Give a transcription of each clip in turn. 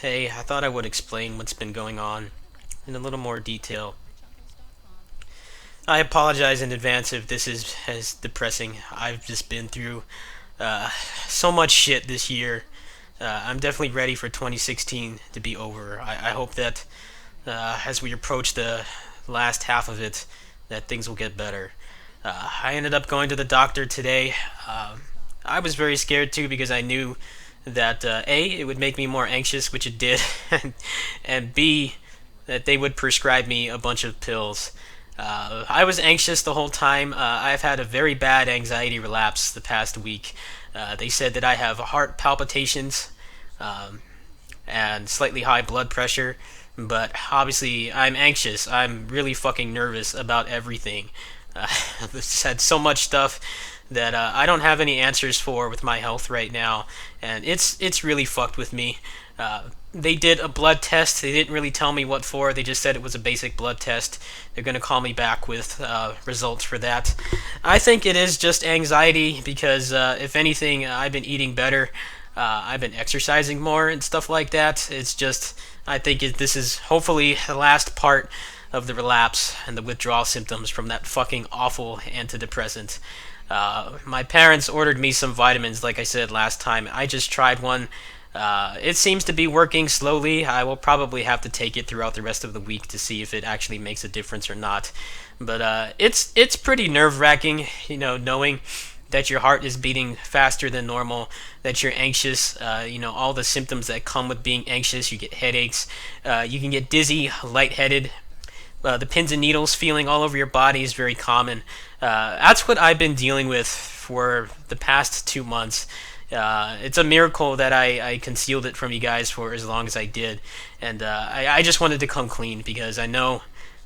Hey, I thought I would explain what's been going on in a little more detail. I apologize in advance if this is as depressing. I've just been through uh, so much shit this year. I'm definitely ready for 2016 to be over. I hope that as we approach the last half of it, that things will get better. I ended up going to the doctor today. I was very scared too because I knew that A, it would make me more anxious, which it did, and B, that they would prescribe me a bunch of pills. I was anxious the whole time. I've had a very bad anxiety relapse the past week. They said that I have heart palpitations um, and slightly high blood pressure, but obviously I'm anxious. I'm really fucking nervous about everything. I've just had so much stuff that I don't have any answers for with my health right now, and it's really fucked with me. They did a blood test. They didn't really tell me what for. They just said it was a basic blood test. They're gonna call me back with results for that. I think it is just anxiety because if anything, I've been eating better. I've been exercising more and stuff like that. It's just I think this is hopefully the last part of the relapse and the withdrawal symptoms from that fucking awful antidepressant. My parents ordered me some vitamins, like I said last time. I just tried one. It seems to be working slowly. I will probably have to take it throughout the rest of the week to see if it actually makes a difference or not. But it's pretty nerve wracking, knowing that your heart is beating faster than normal, that you're anxious, all the symptoms that come with being anxious. You get headaches, you can get dizzy, lightheaded. The pins and needles feeling all over your body is very common. That's what I've been dealing with for the past 2 months. It's a miracle that I concealed it from you guys for as long as I did. And I just wanted to come clean because I know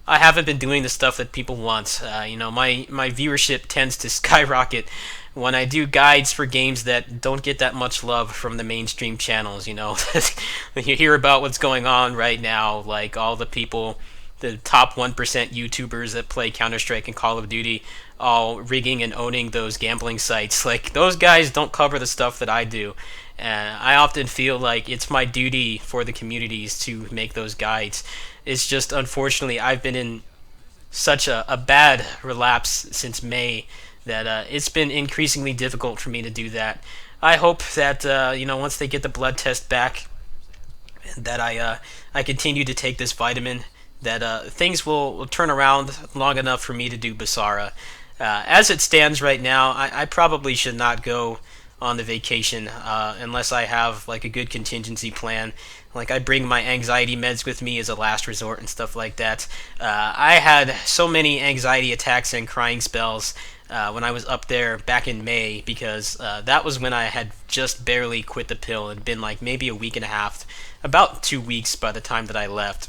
I haven't been doing the stuff that people want. My viewership tends to skyrocket when I do guides for games that don't get that much love from the mainstream channels. When you hear about what's going on right now, like all the people, the top 1% YouTubers that play Counter Strike and Call of Duty, all rigging and owning those gambling sites. Like, those guys don't cover the stuff that I do. And I often feel like it's my duty for the communities to make those guides. It's just, unfortunately, I've been in such a bad relapse since May that it's been increasingly difficult for me to do that. I hope that, once they get the blood test back, that I continue to take this vitamin, that things will turn around long enough for me to do Basara. As it stands right now, I probably should not go on the vacation unless I have like a good contingency plan. Like, I bring my anxiety meds with me as a last resort and stuff like that. I had so many anxiety attacks and crying spells when I was up there back in May because that was when I had just barely quit the pill. It had been like maybe a week and a half, about 2 weeks by the time that I left.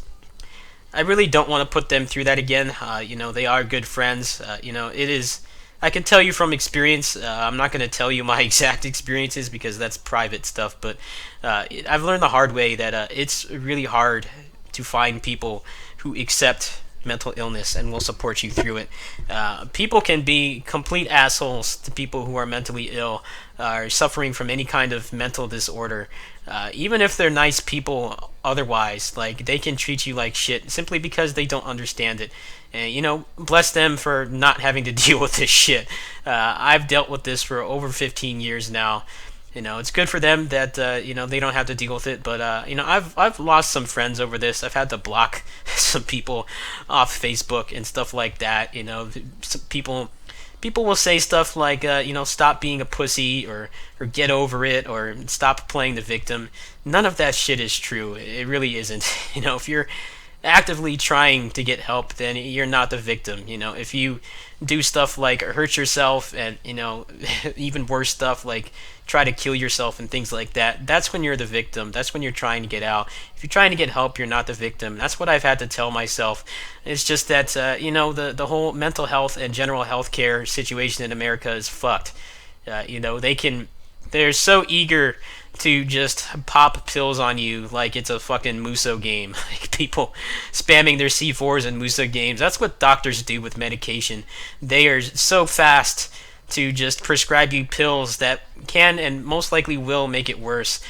I really don't want to put them through that again. They are good friends. It is. I can tell you from experience. I'm not going to tell you my exact experiences because that's private stuff. But I've learned the hard way that it's really hard to find people who accept mental illness and will support you through it. People can be complete assholes to people who are mentally ill or suffering from any kind of mental disorder. Even if they're nice people otherwise, like, they can treat you like shit simply because they don't understand it. And, bless them for not having to deal with this shit. I've dealt with this for over 15 years now. It's good for them that they don't have to deal with it. But I've lost some friends over this. I've had to block some people off Facebook and stuff like that. Some people will say stuff like stop being a pussy, or get over it, or stop playing the victim. None of that shit is true. It really isn't. If you're actively trying to get help, then you're not the victim. If you do stuff like hurt yourself and even worse stuff like try to kill yourself and things like that, that's when you're the victim. That's when you're trying to get out. If you're trying to get help, you're not the victim. That's what I've had to tell myself. It's just that the whole mental health and general health care situation in America is fucked. They're so eager to just pop pills on you like it's a fucking Muso game. Like, people spamming their C4s in Muso games. That's what doctors do with medication. They are so fast to just prescribe you pills that can and most likely will make it worse.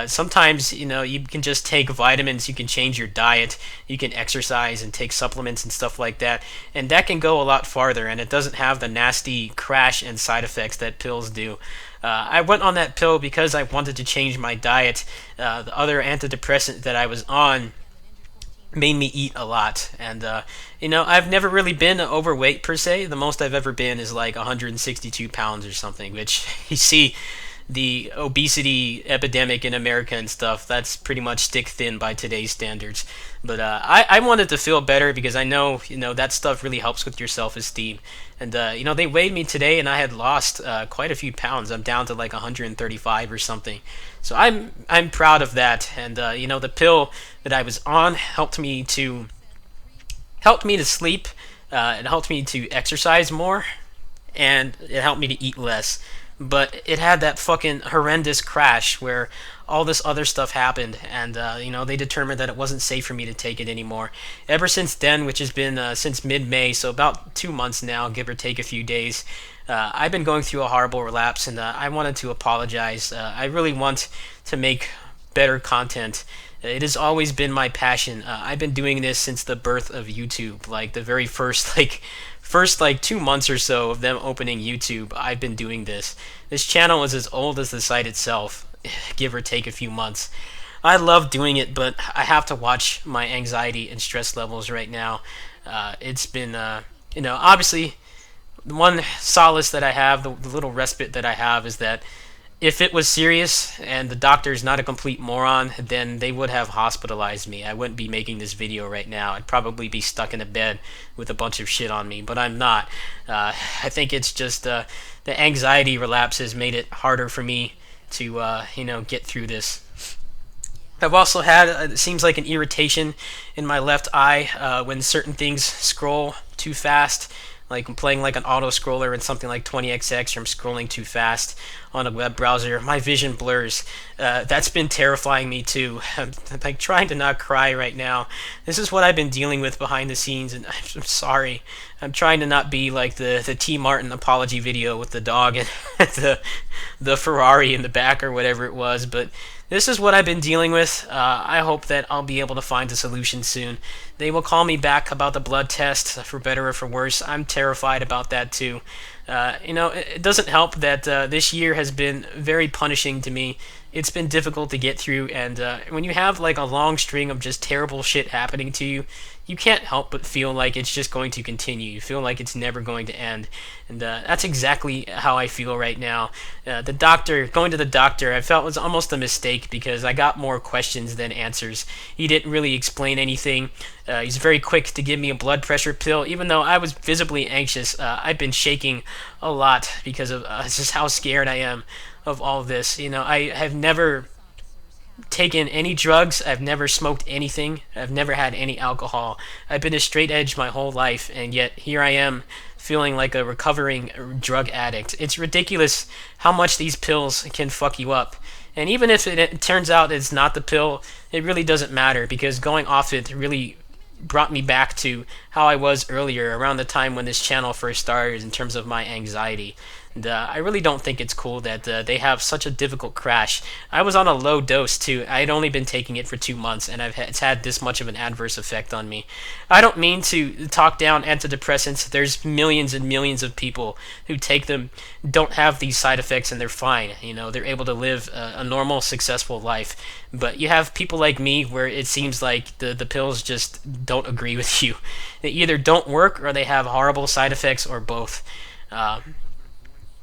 Sometimes, you can just take vitamins, you can change your diet, you can exercise and take supplements and stuff like that, and that can go a lot farther, and it doesn't have the nasty crash and side effects that pills do. I went on that pill because I wanted to change my diet. The other antidepressant that I was on made me eat a lot, and I've never really been overweight per se. The most I've ever been is like 162 pounds or something, which you see the obesity epidemic in America and stuff, that's pretty much stick thin by today's standards. But I wanted to feel better because I know, that stuff really helps with your self esteem. And, they weighed me today and I had lost quite a few pounds. I'm down to like 135 or something. So I'm proud of that. And, the pill that I was on helped me to sleep. It helped me to exercise more, and it helped me to eat less. But it had that fucking horrendous crash where all this other stuff happened, and they determined that it wasn't safe for me to take it anymore. Ever since then, which has been since mid-May, so about 2 months now, give or take a few days, I've been going through a horrible relapse, and I wanted to apologize. I really want to make better content. It has always been my passion. I've been doing this since the birth of YouTube, like the very first 2 months or so of them opening YouTube. I've been doing this. This channel is as old as the site itself, give or take a few months. I love doing it, but I have to watch my anxiety and stress levels right now. It's been, obviously, the one solace that I have, the little respite that I have, is that if it was serious and the doctor's not a complete moron, then they would have hospitalized me. I wouldn't be making this video right now. I'd probably be stuck in a bed with a bunch of shit on me, but I'm not. I think it's just the anxiety relapse has made it harder for me to, get through this. I've also had, it seems like, an irritation in my left eye when certain things scroll too fast. Like I'm playing like an auto scroller in something like 20XX, or I'm scrolling too fast on a web browser, my vision blurs. That's been terrifying me too. I'm like trying to not cry right now. This is what I've been dealing with behind the scenes, and I'm sorry. I'm trying to not be like the T. Martin apology video with the dog and the Ferrari in the back or whatever it was, but this is what I've been dealing with. I hope that I'll be able to find a solution soon. They will call me back about the blood test, for better or for worse. I'm terrified about that too. It doesn't help that this year has been very punishing to me. It's been difficult to get through, and when you have like a long string of just terrible shit happening to you, you can't help but feel like it's just going to continue. You feel like it's never going to end, and that's exactly how I feel right now. Going to the doctor, I felt was almost a mistake because I got more questions than answers. He didn't really explain anything. He's very quick to give me a blood pressure pill, even though I was visibly anxious. I've been shaking a lot because of just how scared I am of all this. I have never taken any drugs. I've never smoked anything. I've never had any alcohol. I've been a straight edge my whole life, and yet here I am feeling like a recovering drug addict. It's ridiculous how much these pills can fuck you up. And even if it turns out it's not the pill, it really doesn't matter, because going off it really brought me back to how I was earlier, around the time when this channel first started, in terms of my anxiety. And I really don't think it's cool that they have such a difficult crash. I was on a low dose too. I had only been taking it for 2 months, and it's had this much of an adverse effect on me. I don't mean to talk down antidepressants. There's millions and millions of people who take them, don't have these side effects, and they're fine. They're able to live a normal, successful life. But you have people like me where it seems like the pills just don't agree with you. They either don't work, or they have horrible side effects, or both.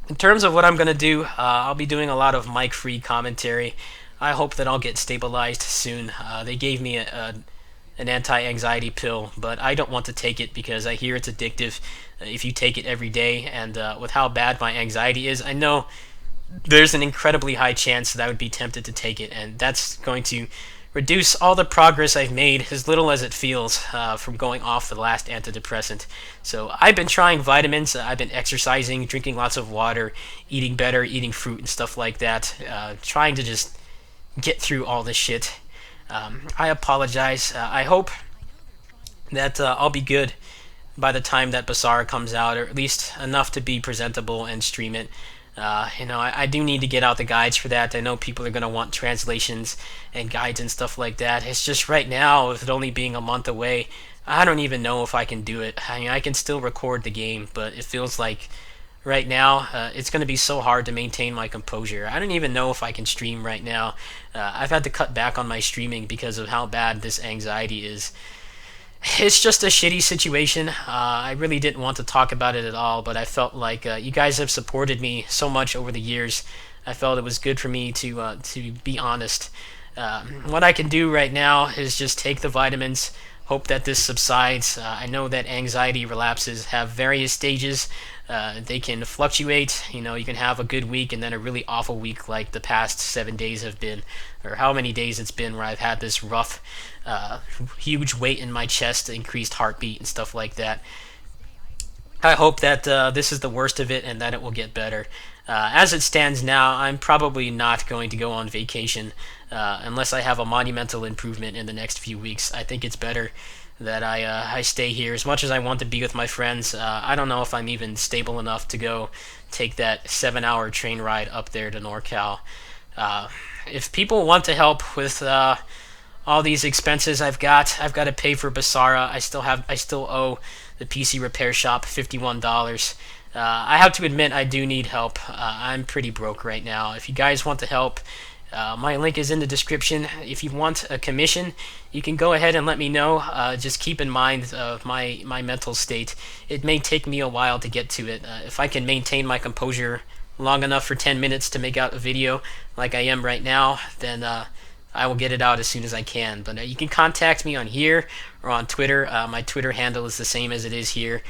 In terms of what I'm going to do, I'll be doing a lot of mic-free commentary. I hope that I'll get stabilized soon. They gave me an anti-anxiety pill, but I don't want to take it because I hear it's addictive if you take it every day. And with how bad my anxiety is, I know there's an incredibly high chance that I would be tempted to take it, and that's going to reduce all the progress I've made, as little as it feels, from going off the last antidepressant. So I've been trying vitamins, I've been exercising, drinking lots of water, eating better, eating fruit and stuff like that, trying to just get through all this shit. I apologize. I hope that I'll be good by the time that Basara comes out, or at least enough to be presentable and stream it. I do need to get out the guides for that. I know people are going to want translations and guides and stuff like that. It's just right now, with it only being a month away, I don't even know if I can do it. I mean, I can still record the game, but it feels like right now it's going to be so hard to maintain my composure. I don't even know if I can stream right now. I've had to cut back on my streaming because of how bad this anxiety is. It's just a shitty situation. I really didn't want to talk about it at all, but I felt like you guys have supported me so much over the years. I felt it was good for me to be honest. What I can do right now is just take the vitamins, hope that this subsides. I know that anxiety relapses have various stages. They can fluctuate. You can have a good week and then a really awful week, like the past 7 days have been, or how many days it's been where I've had this rough, huge weight in my chest, increased heartbeat, and stuff like that. I hope that this is the worst of it and that it will get better. As it stands now, I'm probably not going to go on vacation unless I have a monumental improvement in the next few weeks. I think it's better that I stay here. As much as I want to be with my friends, I don't know if I'm even stable enough to go take that 7-hour train ride up there to NorCal. If people want to help with all these expenses I've got to pay for Basara. I still owe the PC repair shop $51. I have to admit I do need help. I'm pretty broke right now. If you guys want to help, my link is in the description. If you want a commission, you can go ahead and let me know. Just keep in mind my mental state. It may take me a while to get to it. If I can maintain my composure long enough for 10 minutes to make out a video like I am right now, then I will get it out as soon as I can. But you can contact me on here or on Twitter. My Twitter handle is the same as it is here.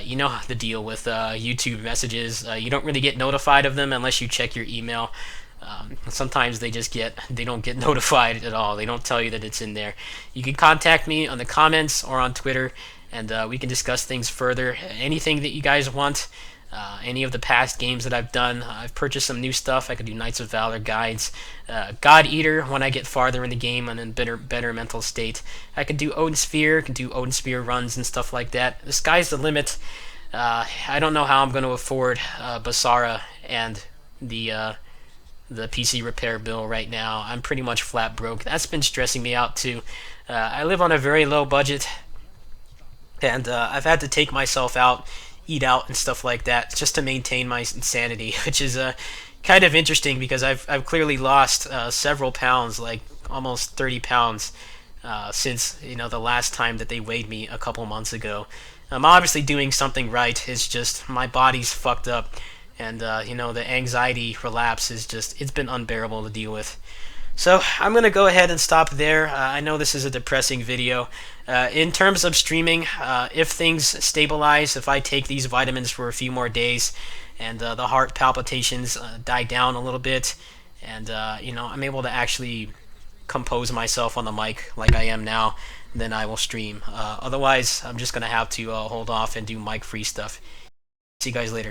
You know the deal with YouTube messages. You don't really get notified of them unless you check your email. Sometimes they don't get notified at all. They don't tell you that it's in there. You can contact me on the comments or on Twitter, and we can discuss things further. Anything that you guys want. Any of the past games that I've done. I've purchased some new stuff. I could do Knights of Valor guides, God Eater when I get farther in the game and in better mental state. I could do Odin Sphere, can do Odin Sphere runs and stuff like that. The sky's the limit. I don't know how I'm going to afford Basara and the PC repair bill right now. I'm pretty much flat broke. That's been stressing me out too. I live on a very low budget, and I've had to take myself out, eat out, and stuff like that just to maintain my insanity, which is kind of interesting because I've clearly lost several pounds, like almost 30 pounds, since the last time that they weighed me a couple months ago. I'm obviously doing something right. It's just my body's fucked up, and the anxiety relapse it's been unbearable to deal with. So I'm going to go ahead and stop there. I know this is a depressing video. In terms of streaming, if things stabilize, if I take these vitamins for a few more days and the heart palpitations die down a little bit, and I'm able to actually compose myself on the mic like I am now, then I will stream. Otherwise, I'm just going to have to hold off and do mic-free stuff. See you guys later.